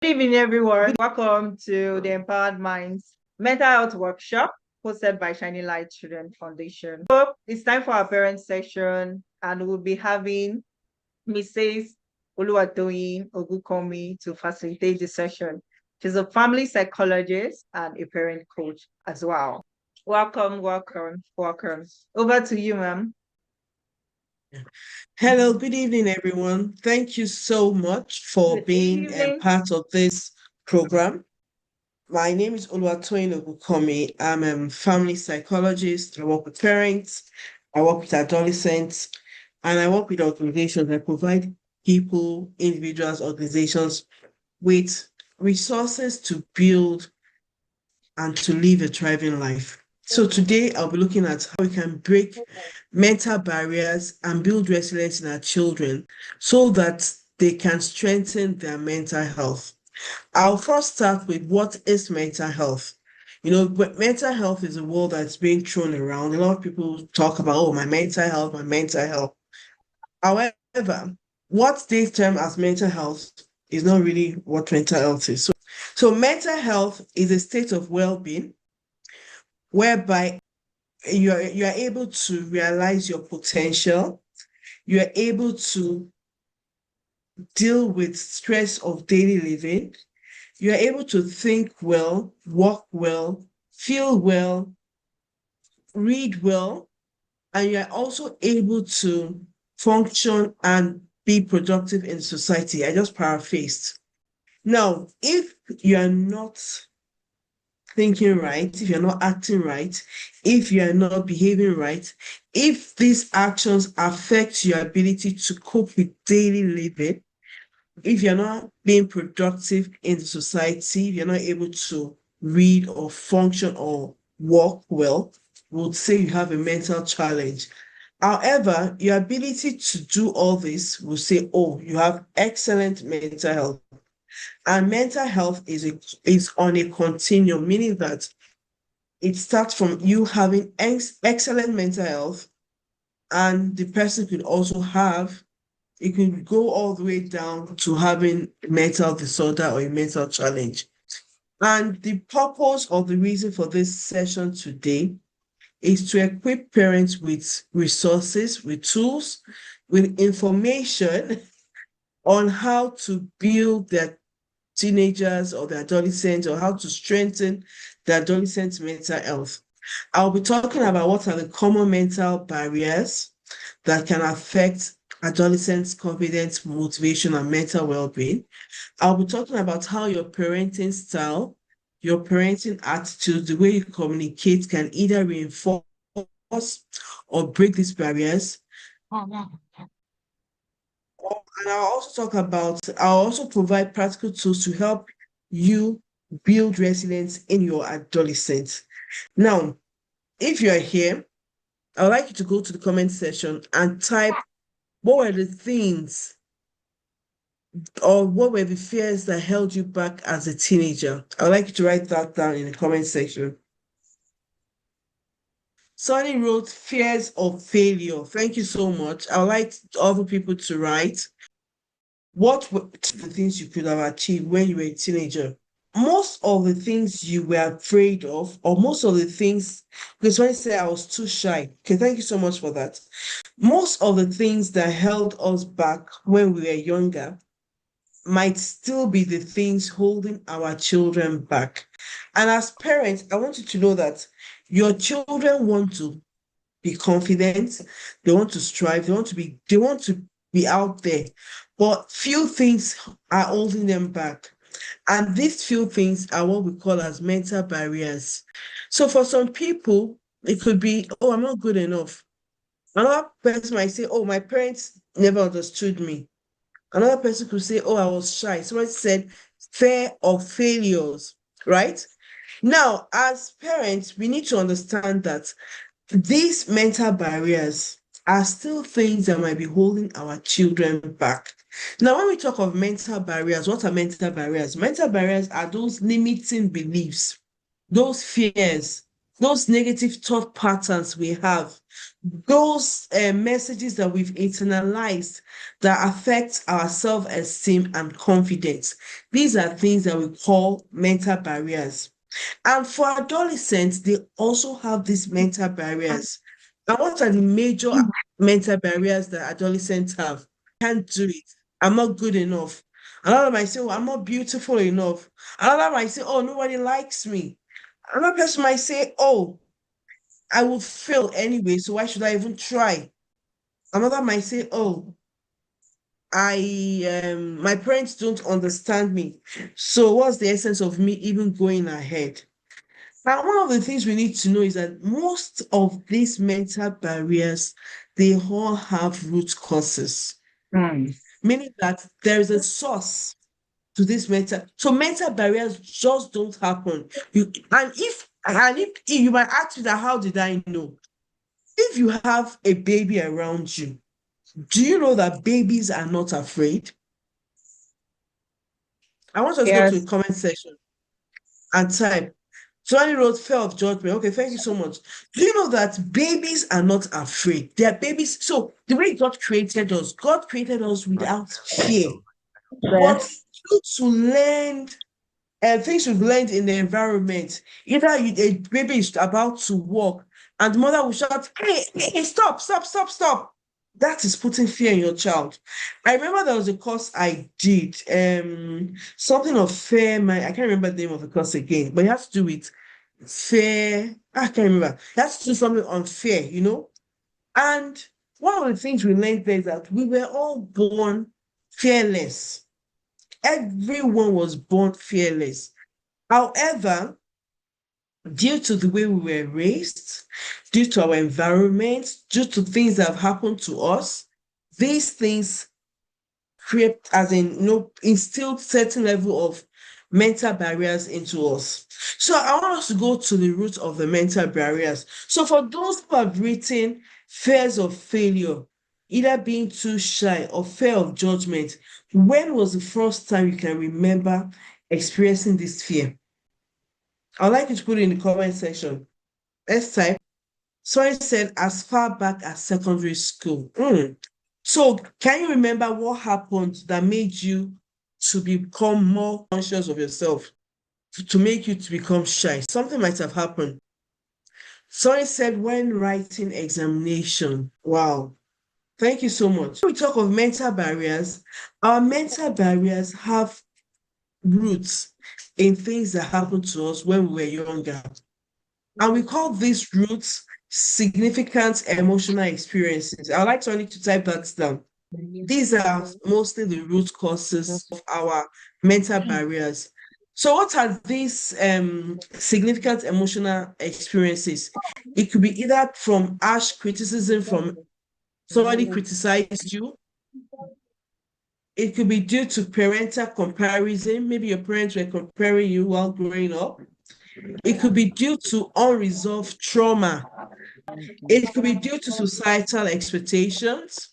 Good evening, everyone. Welcome to the Empowered Minds Mental Health Workshop hosted by Shining Light Children Foundation. So it's time for our parent session, and we'll be having Mrs. Oluwatoyin Ogunkanmi to facilitate the session. She's a family psychologist and a parent coach as well. Welcome. Over to you, ma'am. Hello, good evening, everyone. Thank you so much for Good being evening. part of this program. My name is Oluwatoyin Ogunkanmi. I'm a family psychologist. I work with parents, I work with adolescents, and I work with organizations. I provide people, individuals, organizations with resources to build and to live a thriving life. So today I'll be looking at how we can break mental barriers and build resilience in our children so that they can strengthen their mental health. I'll first start with what is mental health. Mental health is a word that's being thrown around. A lot of people talk about, oh, my mental health, my mental health. However, what they term as mental health is not really what mental health is. So mental health is a state of well-being whereby you are able to realize your potential, you are able to deal with stress of daily living, you are able to think well, walk well, feel well, read well, and you are also able to function and be productive in society. I just paraphrased. Now, if you are not thinking right, if you're not acting right, if you are not behaving right, if these actions affect your ability to cope with daily living, if you're not being productive in the society, if you're not able to read or function or walk well, we would say you have a mental challenge. However, your ability to do all this will say, oh, you have excellent mental health. And mental health is on a continuum, meaning that it starts from you having excellent mental health, and the person could also have, it can go all the way down to having mental disorder or a mental challenge. And the purpose or the reason for this session today is to equip parents with resources, with tools, with information on how to build their teenagers or the adolescents, or how to strengthen the adolescents' mental health. I'll be talking about what are the common mental barriers that can affect adolescents' confidence, motivation, and mental well-being. I'll be talking about how your parenting style, your parenting attitude, the way you communicate can either reinforce or break these barriers. And I'll also provide practical tools to help you build resilience in your adolescents. Now, if you're here, I would like you to go to the comment section and type what were the things or what were the fears that held you back as a teenager. I would like you to write that down in the comment section. Sonny wrote fears of failure. Thank you so much. I would like other people to write what were the things you could have achieved when you were a teenager. Most of the things you were afraid of, or most of the things, because when I say I was too shy, okay, thank you so much for that. Most of the things that held us back when we were younger might still be the things holding our children back. And as parents, I want you to know that your children want to be confident, they want to strive, they want to be out there. But few things are holding them back. And these few things are what we call as mental barriers. So for some people, it could be, oh, I'm not good enough. Another person might say, oh, my parents never understood me. Another person could say, oh, I was shy. Somebody said fear of failures, right? Now, as parents, we need to understand that these mental barriers are still things that might be holding our children back. Now, when we talk of mental barriers, what are mental barriers? Mental barriers are those limiting beliefs, those fears, those negative thought patterns we have, those messages that we've internalized that affect our self-esteem and confidence. These are things that we call mental barriers. And for adolescents, they also have these mental barriers. And what are the major mental barriers that adolescents have? Can't do it. I'm not good enough. Another might say, oh, I'm not beautiful enough. Another might say, oh, nobody likes me. Another person might say, oh, I will fail anyway, so why should I even try? Another might say, oh, I my parents don't understand me. So what's the essence of me even going ahead? Now, one of the things we need to know is that most of these mental barriers, they all have root causes, Mm. meaning that there is a source to this mental. So mental barriers just don't happen. And if you might ask me that, how did I know? If you have a baby around you, do you know that babies are not afraid? I want us to go to the Yes. comment section and type. Johnny wrote fear of judgment. Okay, thank you so much. Do you know that babies are not afraid? They are babies. So the way God created us without fear. But Yes. due to learn and things we've learned in the environment. Either a baby is about to walk and the mother will shout, hey, hey, hey, stop, stop, stop, stop. That is putting fear in your child. I remember there was a course I did, something of fear. I can't remember the name of the course again, but it has to do with fear. I can't remember. It has to do something on fear, you know. And one of the things we learned there is that we were all born fearless. Everyone was born fearless. However, due to the way we were raised, due to our environment, due to things that have happened to us, these things create, as in, instilled certain level of mental barriers into us. So I want us to go to the root of the mental barriers. So for those who have written fears of failure, either being too shy or fear of judgment, when was the first time you can remember experiencing this fear? I'd like you to put it in the comment section. Let's type. Someone said as far back as secondary school. So can you remember what happened that made you to become more conscious of yourself, to make you to become shy? Something might have happened. Someone said when writing examination. Wow. Thank you so much. When we talk of mental barriers, our mental barriers have roots in things that happened to us when we were younger. And we call these roots significant emotional experiences. I'd like Tony to type that down. These are mostly the root causes of our mental barriers. So, what are these significant emotional experiences? It could be either from harsh criticism, from somebody criticized you. It could be due to parental comparison. Maybe your parents were comparing you while growing up. It could be due to unresolved trauma. It could be due to societal expectations.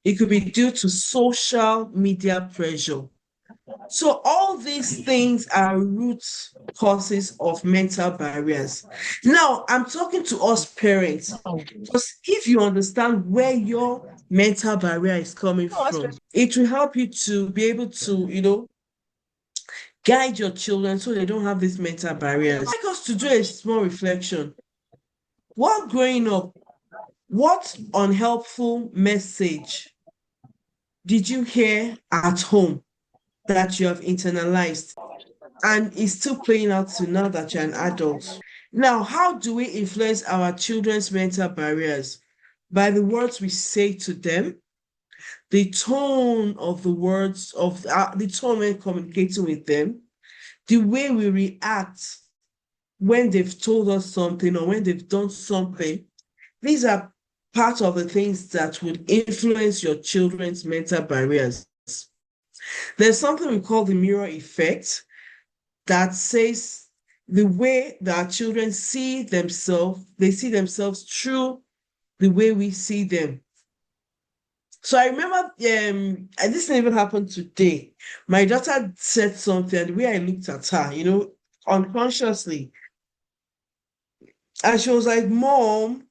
It could be due to social media pressure. So all these things are root causes of mental barriers. Now, I'm talking to us parents, because if you understand where your mental barrier is coming from, it will help you to be able to, guide your children so they don't have these mental barriers. I'd like us to do a small reflection. While growing up, what unhelpful message did you hear at home that you have internalized and is still playing out to now that you're an adult? Now, how do we influence our children's mental barriers? By the words we say to them, the tone of the words of the tone when communicating with them, the way we react when they've told us something or when they've done something. These are part of the things that would influence your children's mental barriers. There's something we call the mirror effect that says the way that our children see themselves, they see themselves through the way we see them. So I remember, and this didn't even happen today. My daughter said something, and the way I looked at her, unconsciously, And she was like, Mom,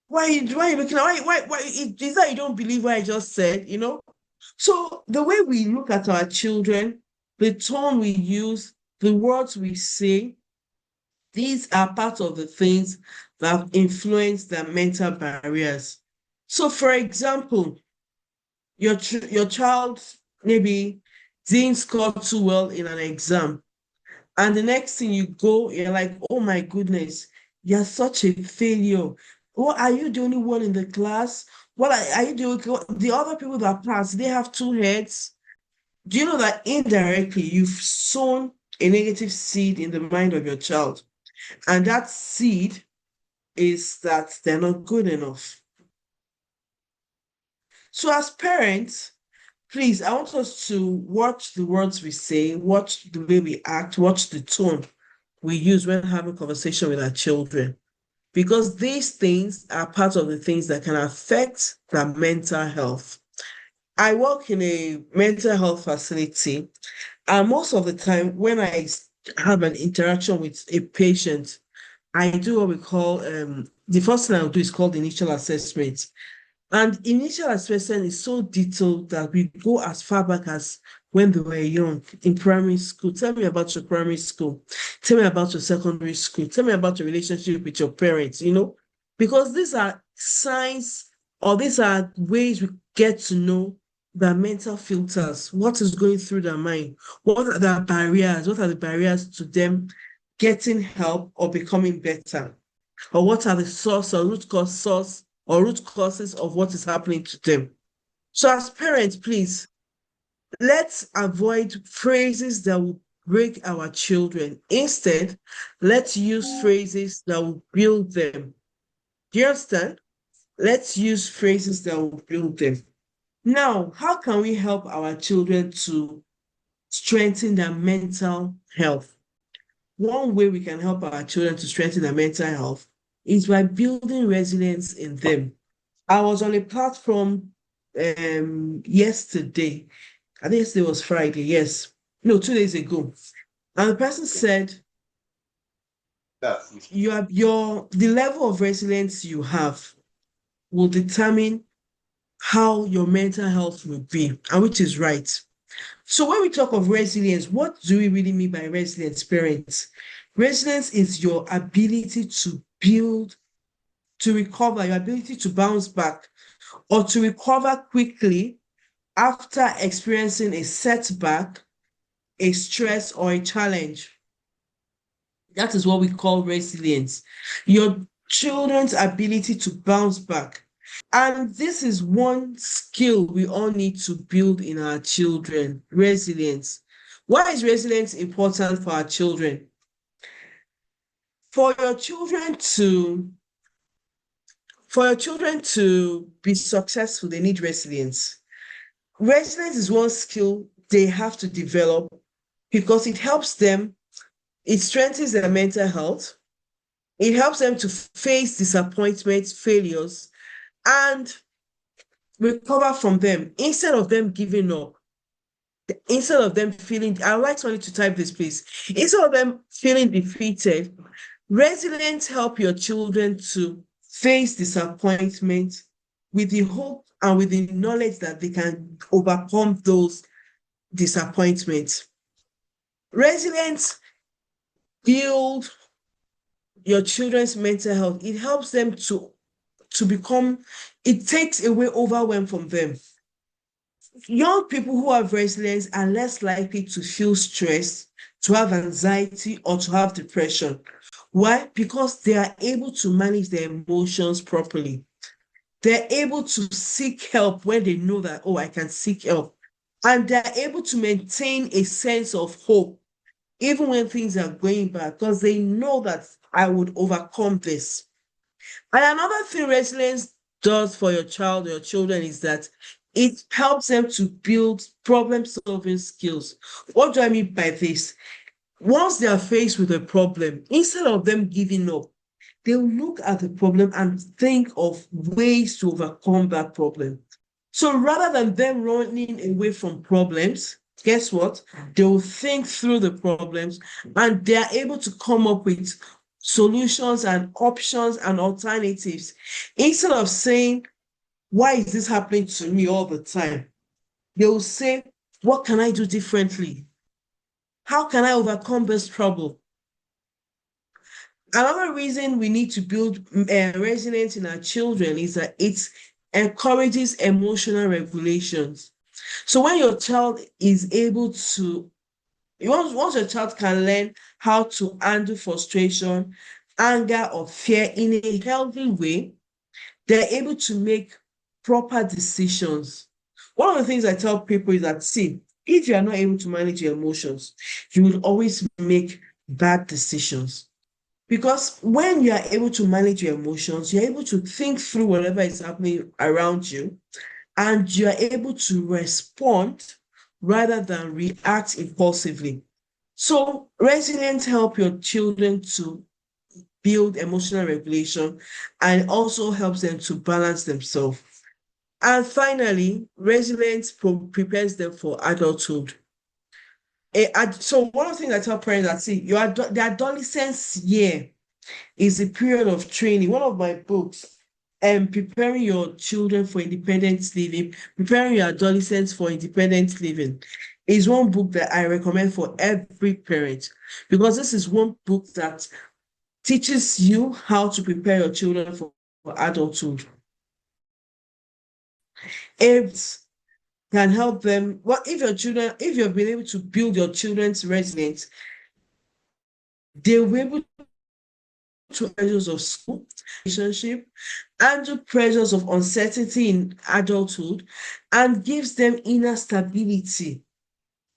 why are you looking at why is that you don't believe what I just said, you know? So the way we look at our children, the tone we use, the words we say, these are part of the things that influence their mental barriers. So, for example, your child maybe didn't score too well in an exam, and the next thing you go, you're like, oh my goodness, you're such a failure. What are you the only one in the class? What are you doing? The other people that pass, they have two heads. Do you know that indirectly you've sown a negative seed in the mind of your child? And that seed is that they're not good enough. So, as parents, please, I want us to watch the words we say, watch the way we act, watch the tone we use when having conversation with our children. Because these things are part of the things that can affect their mental health. I work in a mental health facility, and most of the time, when I have an interaction with a patient, I do what we call the first thing I'll do is called initial assessment. And initial assessment is so detailed that we go as far back as when they were young in primary school. Tell me about your primary school. Tell me about your secondary school. Tell me about your relationship with your parents, you know, because these are signs or these are ways we get to know their mental filters, what is going through their mind, what are the barriers, what are the barriers to them getting help or becoming better, or what are the source or root causes of what is happening to them. So as parents, please, let's avoid phrases that will break our children. Instead, let's use phrases that will build them. Do you understand? Let's use phrases that will build them. Now, how can we help our children to strengthen their mental health? One way we can help our children to strengthen their mental health is by building resilience in them. I was on a platform yesterday. I think yesterday was Friday, yes. No, 2 days ago. And the person said the level of resilience you have will determine how your mental health will be, and which is right. So when we talk of resilience, what do we really mean by resilience, parents? Resilience is your ability to build, to recover, your ability to bounce back, or to recover quickly after experiencing a setback, a stress, or a challenge. That is what we call resilience. Your children's ability to bounce back. And this is one skill we all need to build in our children, resilience. Why is resilience important for our children? For your children to for your children to be successful, they need resilience. Resilience is one skill they have to develop because it helps them, it strengthens their mental health, it helps them to face disappointments, failures, and recover from them instead of them giving up, instead of them feeling, I would like somebody to type this, please. Instead of them feeling defeated, resilience help your children to face disappointment with the hope and with the knowledge that they can overcome those disappointments. Resilience build your children's mental health. It helps them to become, it takes away overwhelm from them. Young people who have resilience are less likely to feel stressed, to have anxiety, or to have depression. Why? Because they are able to manage their emotions properly. They're able to seek help when they know that, oh, I can seek help. And they're able to maintain a sense of hope, even when things are going bad, because they know that I would overcome this. And another thing resilience does for your child or your children is that it helps them to build problem solving skills. What do I mean by this? Once they are faced with a problem, instead of them giving up, they'll look at the problem and think of ways to overcome that problem. So rather than them running away from problems, guess what? They'll think through the problems and they are able to come up with solutions and options and alternatives. Instead of saying, why is this happening to me all the time? They will say, what can I do differently? How can I overcome this trouble? Another reason we need to build resilience in our children is that it encourages emotional regulations. So when your child is able to, once your child can learn how to handle frustration, anger, or fear in a healthy way, they're able to make proper decisions. One of the things I tell people is that, see, if you are not able to manage your emotions, you will always make bad decisions. Because when you are able to manage your emotions, you're able to think through whatever is happening around you, and you're able to respond rather than react impulsively. So resilience help your children to build emotional regulation and also helps them to balance themselves. And finally, resilience prepares them for adulthood. So one of the things I tell parents that, see, the adolescence year is a period of training. One of my books, Preparing Your Children for Independent Living, Preparing Your Adolescents for Independent Living, is one book that I recommend for every parent, because this is one book that teaches you how to prepare your children for adulthood. It can help them. Well, if you've been able to build your children's resilience, they will be able to pressures of school, relationship, and the pressures of uncertainty in adulthood, and gives them inner stability.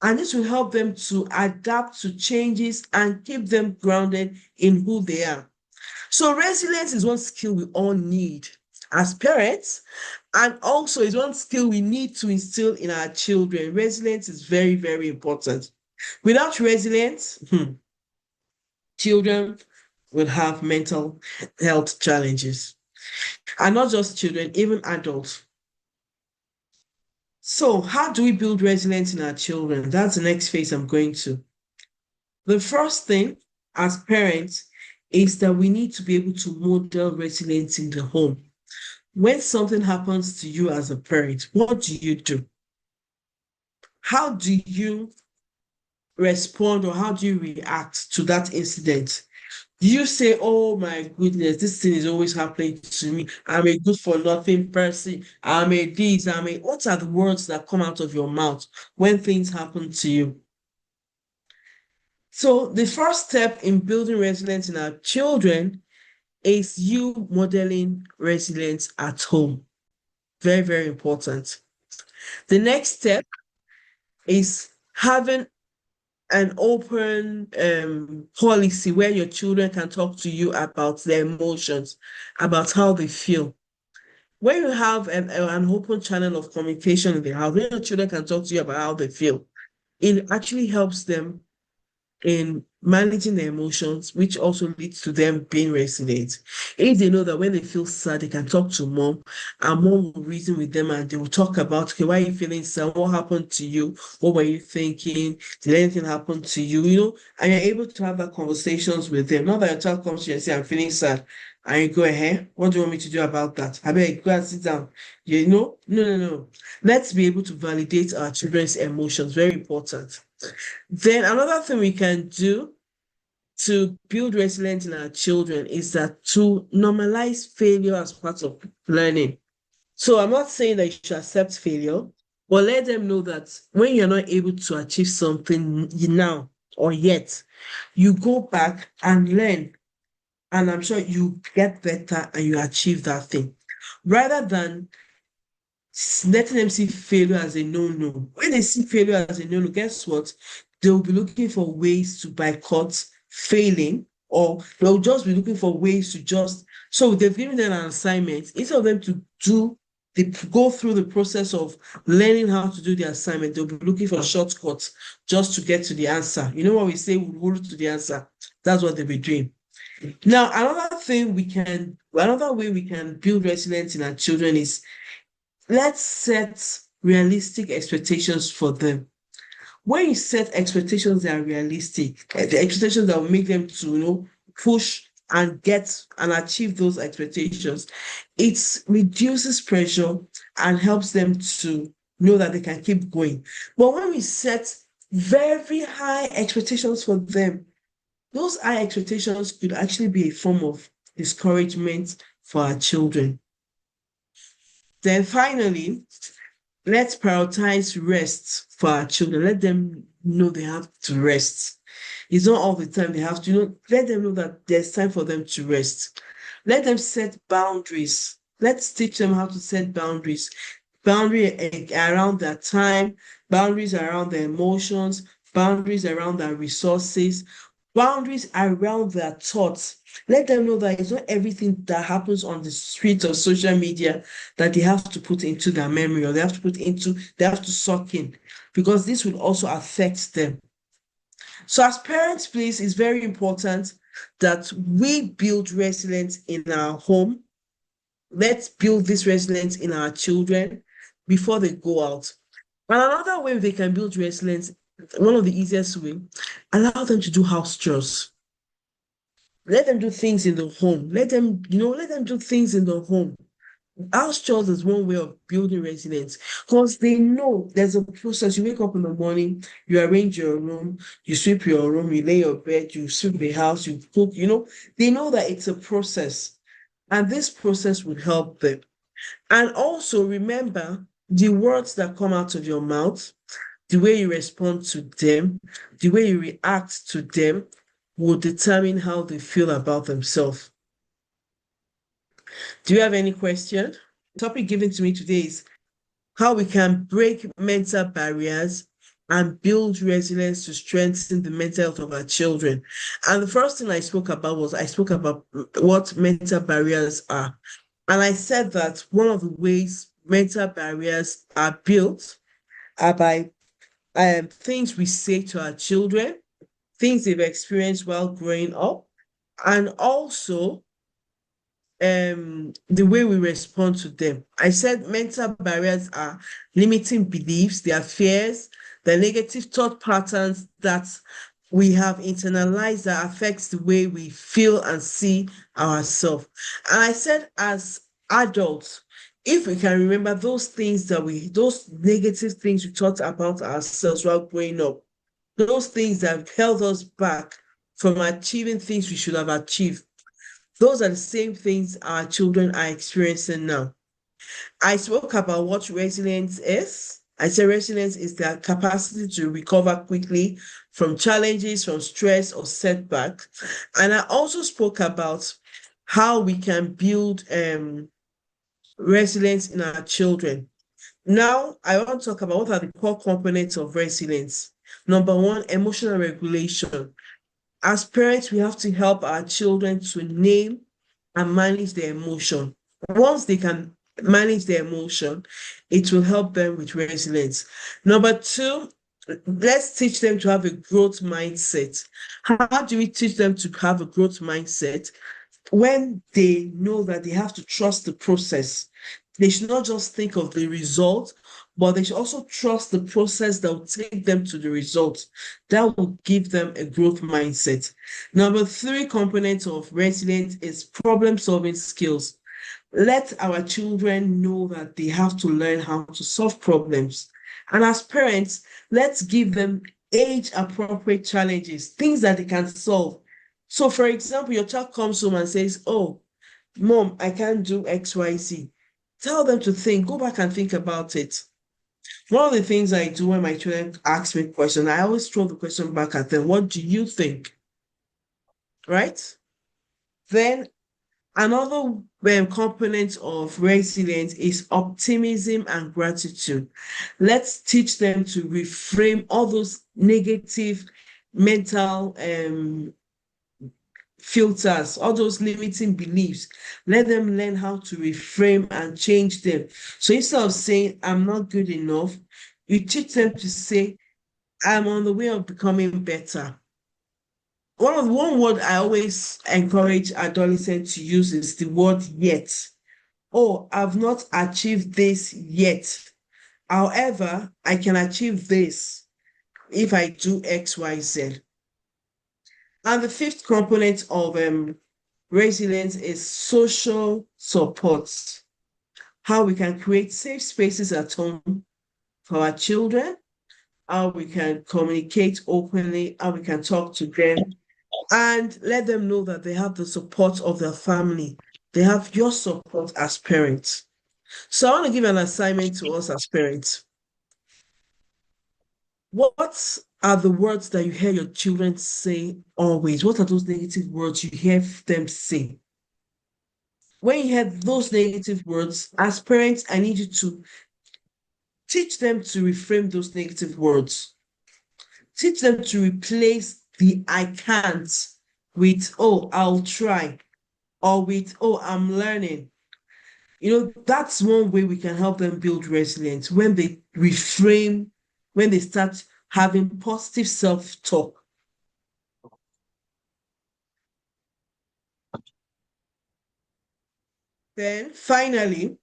And this will help them to adapt to changes and keep them grounded in who they are. So resilience is one skill we all need as parents, and also is one skill we need to instill in our children. Resilience is very, very important. Without resilience, children will have mental health challenges. And not just children, even adults. So how do we build resilience in our children? That's the next phase I'm going to. The first thing as parents is that we need to be able to model resilience in the home. When something happens to you as a parent, what do you do? How do you respond, or how do you react to that incident? You say, oh my goodness, this thing is always happening to me. I'm a good for nothing person. What are the words that come out of your mouth when things happen to you? So the first step in building resilience in our children is you modeling resilience at home. Very, very important. The next step is having an open policy where your children can talk to you about their emotions, about how they feel. When you have an open channel of communication in the house, when your children can talk to you about how they feel, it actually helps them in managing their emotions, which also leads to them being resilient. If they know that when they feel sad, they can talk to mom, and mom will reason with them, and they will talk about, okay, why are you feeling sad? What happened to you? What were you thinking? Did anything happen to you? And you're able to have that conversations with them. Not that your child comes to you and say, I'm feeling sad. And you go ahead, what do you want me to do about that? I beg, go and sit down. No. Let's be able to validate our children's emotions. Very important. Then another thing we can do to build resilience in our children is that to normalize failure as part of learning. So I'm not saying that you should accept failure, but let them know that when you're not able to achieve something now or yet, you go back and learn. And I'm sure you get better and you achieve that thing. Rather than letting them see failure as a no-no. When they see failure as a no-no, guess what? They'll be looking for ways to boycott failing, or they'll just be looking for ways to so they've given them an assignment. Instead of them they go through the process of learning how to do the assignment, they'll be looking for shortcuts just to get to the answer. You know what we say, we roll to the answer. That's what they'll be doing. Now, another way we can build resilience in our children is, let's set realistic expectations for them. When you set expectations that are realistic, the expectations that will make them to, push and get and achieve those expectations, it reduces pressure and helps them to know that they can keep going. But when we set very high expectations for them, those high expectations could actually be a form of discouragement for our children. Then finally, let's prioritize rest for our children. Let them know they have to rest. It's not all the time they have to, let them know that there's time for them to rest. Let them set boundaries. Let's teach them how to set boundaries. Around their time, boundaries around their emotions, boundaries around their resources, boundaries around their thoughts. Let them know that it's not everything that happens on the streets of social media that they have to put into their memory, or they have to suck in, because this will also affect them. So as parents, please, it's very important that we build resilience in our home. Let's build this resilience in our children before they go out. And another way they can build resilience, one of the easiest way, allow them to do house chores. Let them do things in the home. Let them do things in the home. House chores is one way of building resilience, because they know there's a process. You wake up in the morning, you arrange your room, you sweep your room, you lay your bed, you sweep the house, you cook, they know that it's a process. And this process would help them. And also remember, the words that come out of your mouth, the way you respond to them, the way you react to them will determine how they feel about themselves. Do you have any question? The topic given to me today is how we can break mental barriers and build resilience to strengthen the mental health of our children. And the first thing I spoke about what mental barriers are. And I said that one of the ways mental barriers are built are by things we say to our children, things they've experienced while growing up, and also the way we respond to them. I said mental barriers are limiting beliefs, their fears, the negative thought patterns that we have internalized that affects the way we feel and see ourselves. And I said, as adults, if we can remember those negative things we thought about ourselves while growing up, those things that held us back from achieving things we should have achieved, those are the same things our children are experiencing now. I spoke about what resilience is. I said resilience is their capacity to recover quickly from challenges, from stress or setback. And I also spoke about how we can build resilience in our children. Now, I want to talk about what are the core components of resilience. Number one, emotional regulation. As parents, we have to help our children to name and manage their emotion. Once they can manage their emotion, it will help them with resilience. Number two, let's teach them to have a growth mindset. How do we teach them to have a growth mindset? When they know that they have to trust the process. They should not just think of the result, but they should also trust the process that will take them to the result. That will give them a growth mindset. Number three component of resilience is problem-solving skills. Let our children know that they have to learn how to solve problems. And as parents, let's give them age-appropriate challenges, things that they can solve. So, for example, your child comes home and says, "Oh, Mom, I can't do XYZ." Tell them to think, go back and think about it. One of the things I do when my children ask me questions, I always throw the question back at them. What do you think? Right? Then another component of resilience is optimism and gratitude. Let's teach them to reframe all those negative mental filters, all those limiting beliefs. Let them learn how to reframe and change them. So instead of saying, "I'm not good enough," you teach them to say, "I'm on the way of becoming better." One word I always encourage adolescents to use is the word "yet." "Oh, I've not achieved this yet. However, I can achieve this if I do XYZ." And the fifth component of Resilience is social support, how we can create safe spaces at home for our children, how we can communicate openly, how we can talk to them, and let them know that they have the support of their family. They have your support as parents. So I want to give an assignment to us as parents. What are the words that you hear your children say always? What are those negative words you hear them say? When you hear those negative words, as parents, I need you to teach them to reframe those negative words. Teach them to replace the I can't with, oh, I'll try, or with, oh, I'm learning. That's one way we can help them build resilience when they reframe, when they start having positive self talk. Then finally,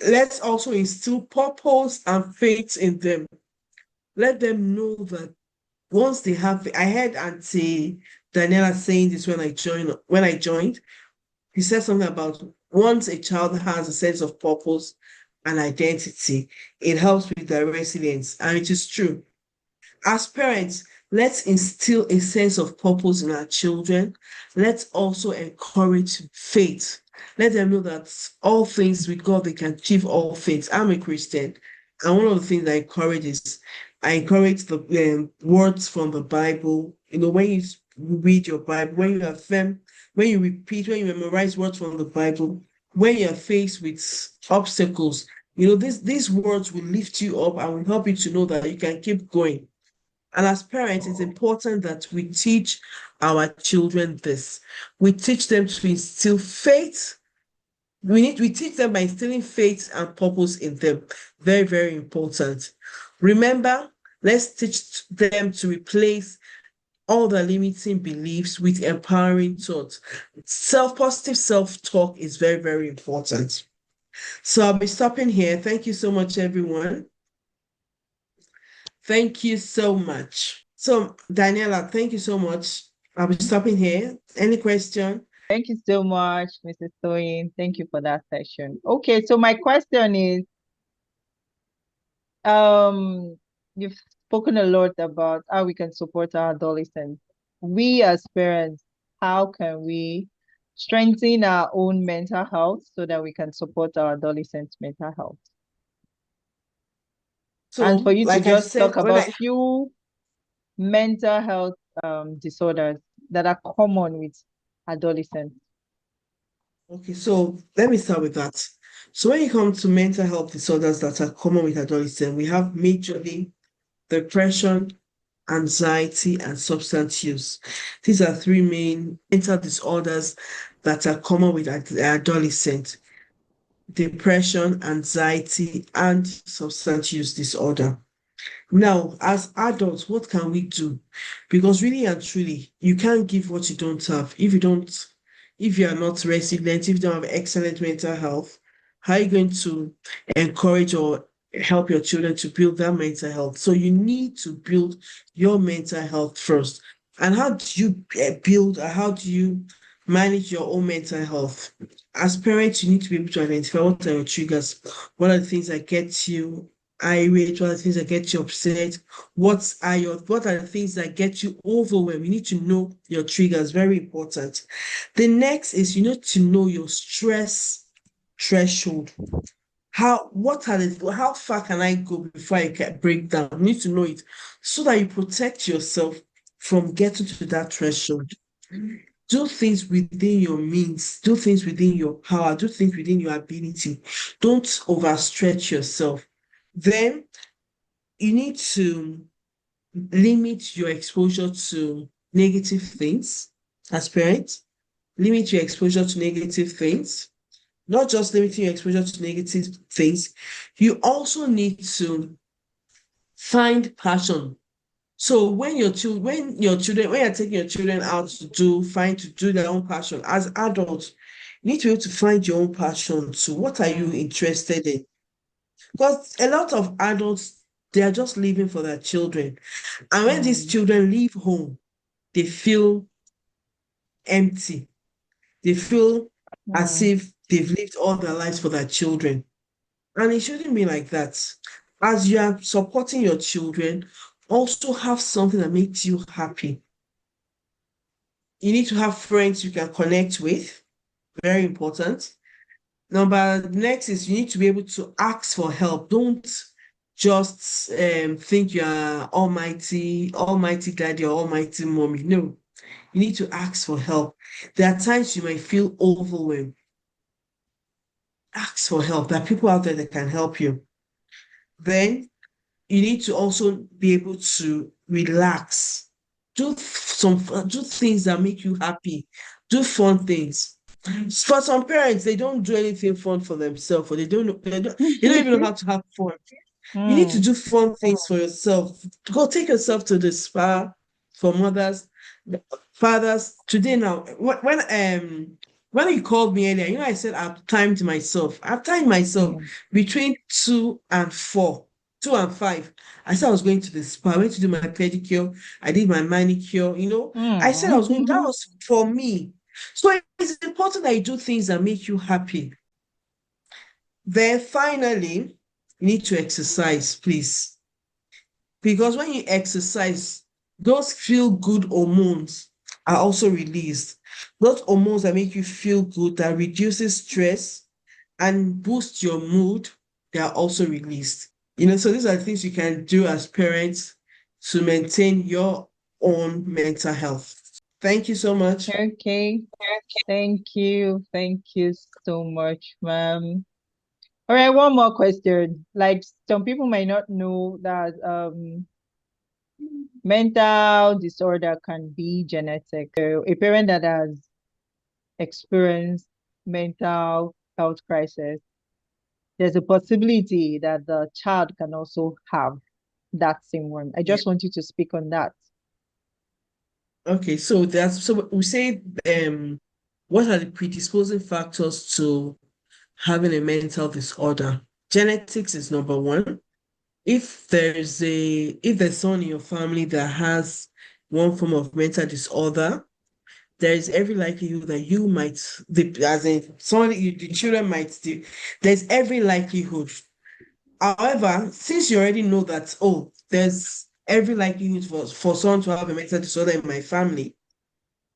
let's also instill purpose and faith in them. Let them know that once they have, I heard Auntie Daniela saying this when I joined. He said something about once a child has a sense of purpose and identity, it helps with their resilience. And it is true. As parents, let's instill a sense of purpose in our children. Let's also encourage faith. Let them know that all things with God, they can achieve all things. I'm a Christian. And one of the things I encourage the words from the Bible. When you read your Bible, when you affirm, when you repeat, when you memorize words from the Bible, when you're faced with obstacles, these words will lift you up and will help you to know that you can keep going. And as parents, it's important that we teach our children this. We teach them to instill faith. We teach them by instilling faith and purpose in them. Very, very important. Remember, let's teach them to replace all the limiting beliefs with empowering thoughts. Positive self-talk is very, very important. So I'll be stopping here. Thank you so much, everyone. Thank you so much. So, Daniela, thank you so much. I'll be stopping here. Any question? Thank you so much, Mrs. Toyin. Thank you for that session. Okay, so my question is, you've spoken a lot about how we can support our adolescents. We as parents, how can we strengthen our own mental health so that we can support our adolescents' mental health? And for So, you to like I just talk said, when about I few mental health disorders that are common with adolescents. okay, so let me start with that. So when you come to mental health disorders that are common with adolescents, we have majorly depression, anxiety, and substance use. These are three main mental disorders that are common with adolescents: depression, anxiety, and substance use disorder. Now, as adults, what can we do? Because really and truly, you can't give what you don't have. If you are not resilient, if you don't have excellent mental health, how are you going to encourage or help your children to build their mental health? So you need to build your mental health first. And how do you build, or how do you manage your own mental health? As parents, you need to be able to identify what are your triggers, what are the things that get you irate, what are the things that get you upset, what are the things that get you overwhelmed. You need to know your triggers, very important. The next is you need to know your stress threshold. How far can I go before I get break down? You need to know it so that you protect yourself from getting to that threshold. Do things within your means, do things within your power, do things within your ability. Don't overstretch yourself. Then you need to limit your exposure to negative things as parents. Limit your exposure to negative things. Not just limiting your exposure to negative things, you also need to find passion. So when you're taking your children out to do their own passion, as adults, you need to be able to find your own passion. So what are you interested in? Because a lot of adults, they are just living for their children. And when these Mm. children leave home, they feel empty. They feel as Mm. if they've lived all their lives for their children. And it shouldn't be like that. As you are supporting your children, also have something that makes you happy. You need to have friends you can connect with, very important. Number next is you need to be able to ask for help. Don't just think you are almighty daddy or almighty mommy. No, you need to ask for help. There are times you might feel overwhelmed. Ask for help. There are people out there that can help you. Then you need to also be able to relax. Do things that make you happy. Do fun things. For some parents, they don't do anything fun for themselves, or they don't even know how to have fun. You need to Mm. do fun things for yourself. Go take yourself to the spa for mothers, fathers. Today now, when you called me earlier, I said I've timed myself. I've timed myself Mm. between 2 and 4, 2 and 5. I said I was going to the spa. I went to do my pedicure. I did my manicure. I said I was going. That Mm. was for me. So it's important that you do things that make you happy. Then finally, you need to exercise, please. Because when you exercise, those feel good hormones are also released. Those hormones that make you feel good, that reduces stress and boost your mood, they are also released. So these are things you can do as parents to maintain your own mental health. Thank you so much. Okay. Thank you. Thank you so much, ma'am. All right, one more question. Like some people might not know that mental disorder can be genetic. So a parent that has experienced mental health crisis, there's a possibility that the child can also have that same one. I Yeah. just want you to speak on that. Okay, so we say what are the predisposing factors to having a mental disorder? Genetics is number one. If there's someone in your family that has one form of mental disorder, there is every likelihood that you might, as in the children might still, there's every likelihood. However, since you already know that, oh, there's every likelihood for someone to have a mental disorder in my family,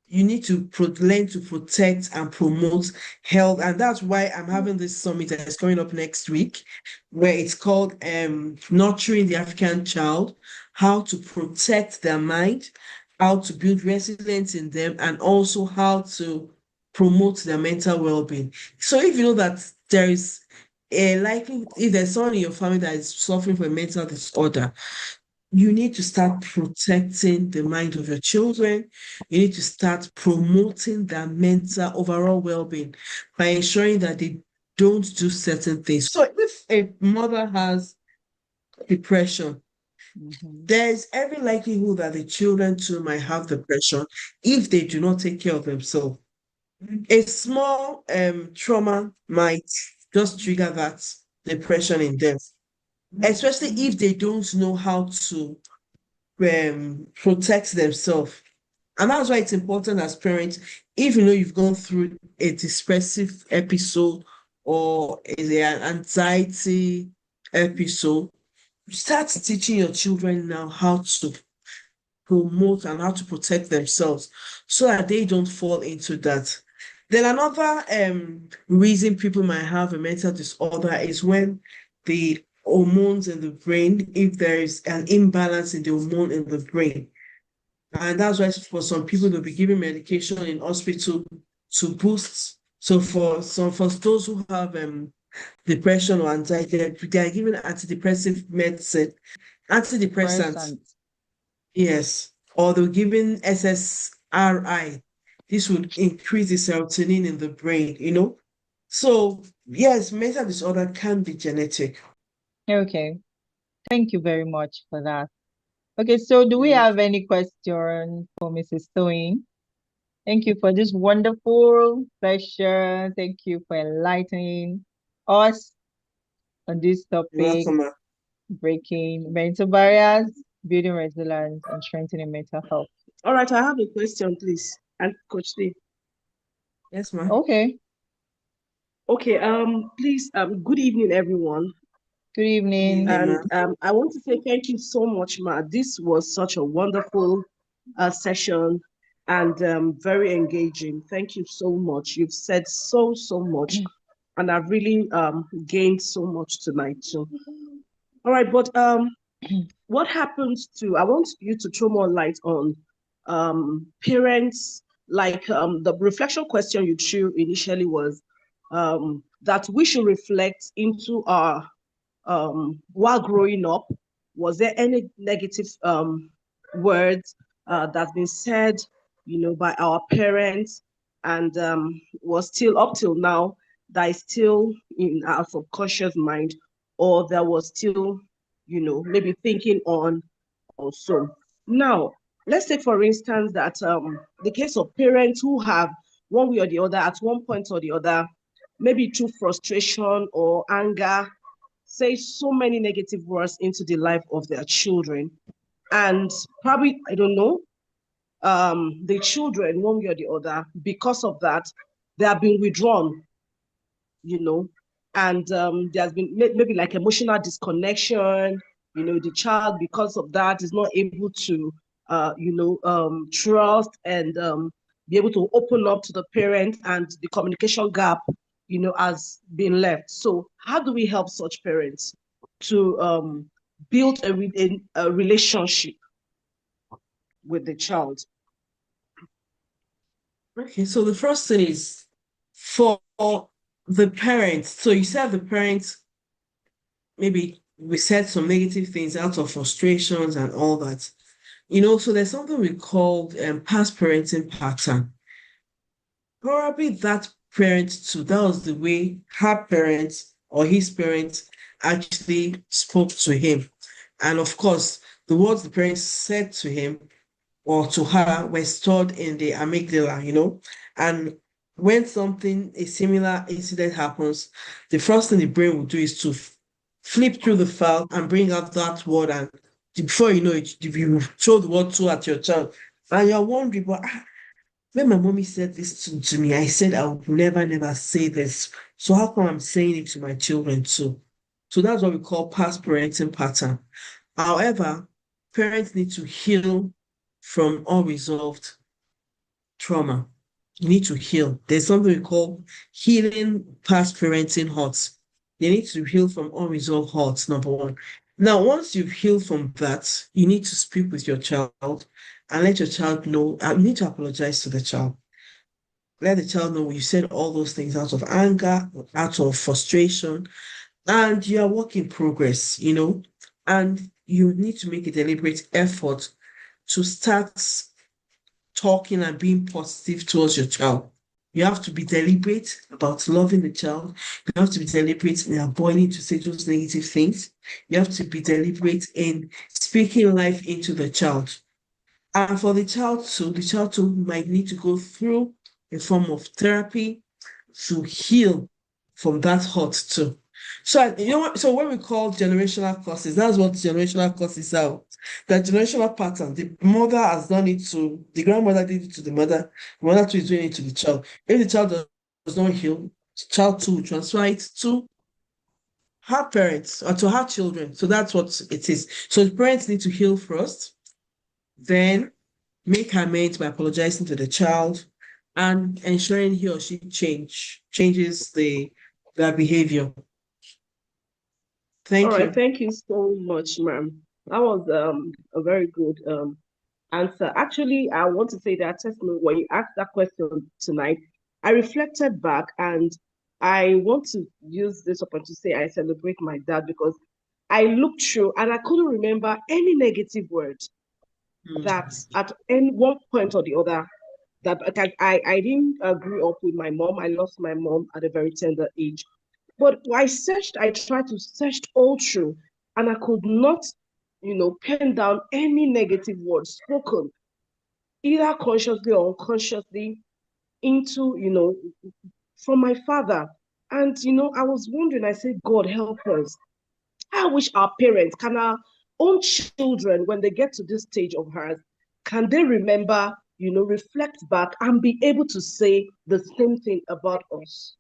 you need to learn to protect and promote health. And that's why I'm having this summit that is coming up next week, where it's called Nurturing the African Child, how to protect their mind, how to build resilience in them, and also how to promote their mental well-being. So if you know that there is if there's someone in your family that is suffering from a mental disorder, you need to start protecting the mind of your children. You need to start promoting their mental overall well-being by ensuring that they don't do certain things. So if a mother has depression, Mhm. there's every likelihood that the children too might have depression if they do not take care of themselves. A small trauma might just trigger that depression in them, especially if they don't know how to protect themselves. And that's why it's important as parents, if you know you've gone through a depressive episode or an anxiety episode, start teaching your children now how to promote and how to protect themselves so that they don't fall into that. Then another reason people might have a mental disorder is when the hormones in the brain, if there is an imbalance in the hormone in the brain. And that's why for some people they'll be given medication in hospital to boost. So for those who have depression or anxiety, they are given antidepressive medicine, antidepressants. Depressant. Yes, or they're given SSRI. This would increase the serotonin in the brain. So, yes, mental disorder can be genetic. Okay. Thank you very much for that. Okay, so do we You're have any question for Mrs. Toyin? Thank you for this wonderful session. Thank you for enlightening us on this topic, welcome, ma. breaking mental barriers, building resilience, and strengthening mental health. All right, I have a question, please. And Coach Lee. Yes, ma'am. Okay. Okay, please, good evening, everyone. Good Good evening. evening, And ma'am. I want to say thank you so much, Ma. This was such a wonderful session and very engaging. Thank you so much. You've said so much, and I've really gained so much tonight too. All right, but what happens to? I want you to throw more light on parents. Like the reflection question you threw initially was that we should reflect into our while growing up, was there any negative words that's been said, by our parents, and was still up till now that is still in our subconscious mind, or that was still, maybe thinking on also. Now, let's take for instance that the case of parents who have one way or the other, at one point or the other, maybe through frustration or anger, say so many negative words into the life of their children. And probably, I don't know, the children, one way or the other, because of that, they have been withdrawn, you know, and there's been maybe like emotional disconnection, the child, because of that, is not able to, trust and be able to open up to the parent, and the communication gap, has been left. So how do we help such parents to build a relationship with the child? Okay, so the first thing is for the parents. So you said the parents, maybe we said some negative things out of frustrations and all that. So there's something we call past parenting pattern. Probably that parent too, that was the way her parents or his parents actually spoke to him. And of course, the words the parents said to him or to her were stored in the amygdala. And when a similar incident happens, the first thing the brain will do is to flip through the file and bring out that word. And before you know it, you throw the word to at your child. And you're wondering, but when my mommy said this to me, I said I would never, never say this. So how come I'm saying it to my children too? So that's what we call past parenting pattern. However, parents need to heal from unresolved trauma. You need to heal. There's something we call healing past parenting hurts. They need to heal from unresolved hurts, number one. Now, once you've healed from that, you need to speak with your child and let your child know. You need to apologize to the child. Let the child know you said all those things out of anger, out of frustration, and you are work in progress. And you need to make a deliberate effort to start talking and being positive towards your child. You have to be deliberate about loving the child. You have to be deliberate in avoiding to say those negative things. You have to be deliberate in speaking life into the child. And for the child too might need to go through a form of therapy to heal from that hurt too. So you know what? So when we call generational causes, that's what generational causes are. That generational pattern. The mother has done it to the grandmother did it to the mother too is doing it to the child. If the child does not heal, the child too will transfer it to her parents or to her children. So that's what it is. So the parents need to heal first, then make amends by apologizing to the child and ensuring he or she changes their behavior. All Thank right, you. thank you so much, ma'am. That was a very good answer. Actually, I want to say that testimony when you asked that question tonight, I reflected back, and I want to use this opportunity to say I celebrate my dad, because I looked through and I couldn't remember any negative word that Mm. at any one point or the other, that I didn't grow up with my mom. I lost my mom at a very tender age. But I tried to search all through, and I could not, pen down any negative words spoken, either consciously or unconsciously, into, from my father. And, I was wondering, I said, God, help us. I wish our parents, can our own children, when they get to this stage of hers, can they remember reflect back and be able to say the same thing about us.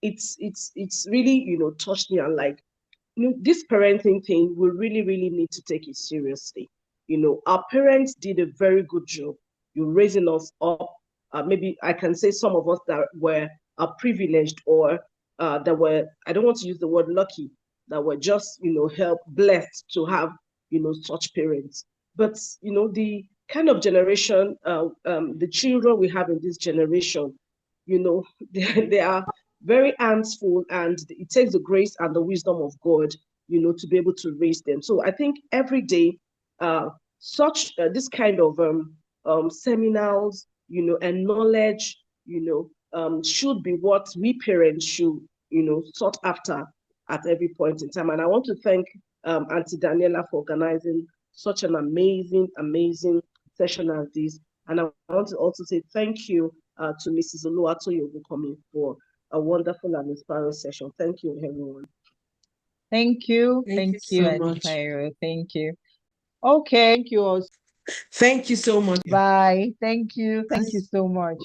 It's really, touched me, and like, this parenting thing, we really, really need to take it seriously. Our parents did a very good job, raising us up. Maybe I can say some of us that were privileged, or that were, I don't want to use the word lucky, that were just, help blessed to have, such parents. But, the kind of generation, the children we have in this generation, they are very handsful, and it takes the grace and the wisdom of God, to be able to raise them. So I think every day, such this kind of seminars, and knowledge, should be what we parents should, sought after at every point in time. And I want to thank Auntie Daniela for organizing such an amazing, amazing session as this. And I want to also say thank you to Mrs. Oluwatoyin Ogunkanmi for a wonderful and inspiring session. Thank you, everyone. Thank you. Thank you you, so Aunty much. Cairo. Thank you. Okay. Thank you all. Thank you so much. Bye. Thank you. Thank you so much.